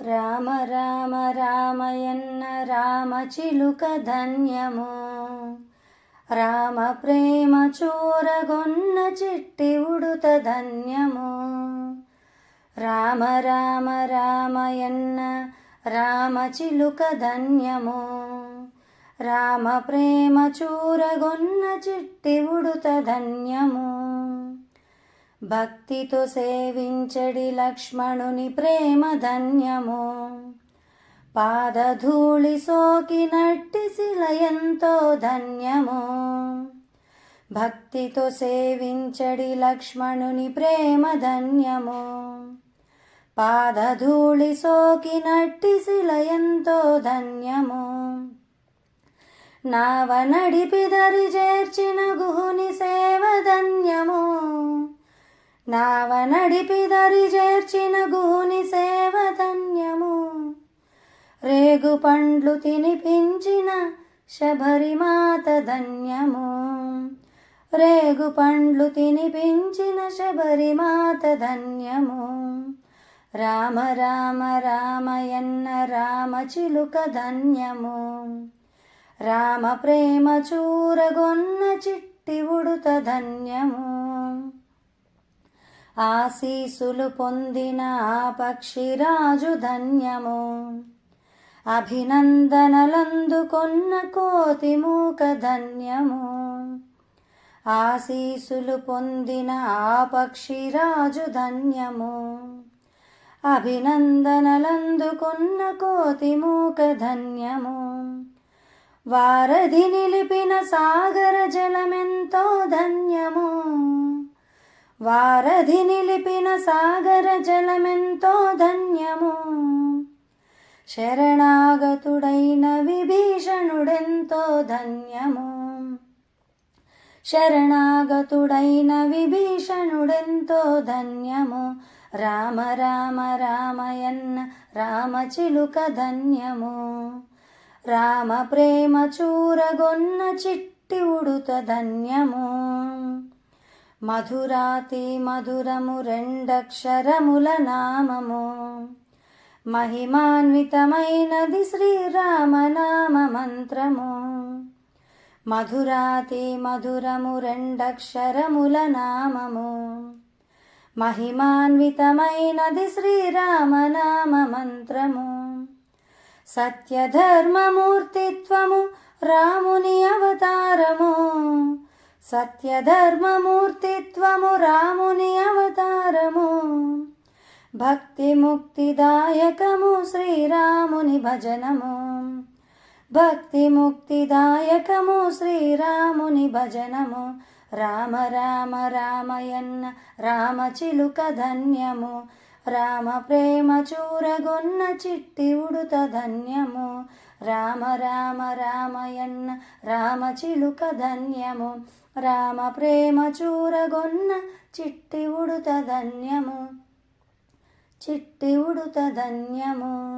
రామ రామ రామయన్న రామచిలుక ధన్యము. రామ ప్రేమ చూరగొన్న చిట్టి ఉడుత ధన్యము. రామ రామ రామయన్న రామచిలుక ధన్యము. రామ ప్రేమ చూరగొన్న చిట్టి ఉడుత ధన్యము. భక్తితో సేవించడి లక్ష్మణుని ప్రేమ ధన్యము. పాదధూళి సోకినట్టి శిల ఎంతో ధన్యము. భక్తితో సేవించడి లక్ష్మణుని ప్రేమ ధన్యము. పాదధూళి సోకినట్టి శిల ఎంతో ధన్యము. నావ నడిపి దరి చేర్చిన గుహుని సేవ ధన్యము. నావ నడిపి దరి చేర్చిన గుహుని సేవ ధన్యము. రేగు పండ్లు తినిపించిన శబరిమాత ధన్యము. రేగు పండ్లు తినిపించిన శబరిమాత ధన్యము. రామ రామ రామయన్న రామచిలుక ధన్యము. రామ ప్రేమ చూరగొన్న చిట్టి ఉడుత ధన్యము. ఆశీసులు పొందిన ఆ పక్షిరాజు ధన్యము. అభినందనలందుకొన్న కోతి మూక ధన్యము. ఆశీసులు పొందిన ఆ పక్షిరాజు ధన్యము. అభినందనలందుకొన్న కోతి మూక ధన్యము. వారధి నిలిపిన సాగర జలమెంతో ధన్యము. వారధి నిలిపిన సాగర జలమెంతో ధన్యము. శరణాగతుడైన విభీషణుడెంతో ధన్యము. శరణాగతుడైన విభీషణుడెంతో ధన్యము. రామ రామ రామయన్న రామచిలుక ధన్యము. రామ ప్రేమ చూరగొన్న చిట్టి ఉడుత ధన్యము. మధురాతి మధురము రెండక్షరముల నామము. మహిమాన్వితమైనది శ్రీరామనామ మంత్రము. మధురాతి మధురము రెండక్షరముల నామము. మహిమాన్వితమైనది శ్రీరామనామ మంత్రము. సత్యధర్మమూర్తిత్వము రాముని అవతారము. సత్యధర్మమూర్తిత్వము రాముని అవతారము. భక్తి ముక్తిదాయకము శ్రీరాముని భజనము. భక్తి ముక్తిదాయకము శ్రీరాముని భజనము. రామ రామ రామయన్న రామచిలుక ధన్యము. రామ ప్రేమ చూరగొన్న చిట్టి ఉడుత ధన్యము. రామ రామ రామయన్న రామచిలుక ధన్యము. రామ ప్రేమ చూరగొన్న చిట్టి ఉడుత ధన్యము. చిట్టి ఉడుత ధన్యము.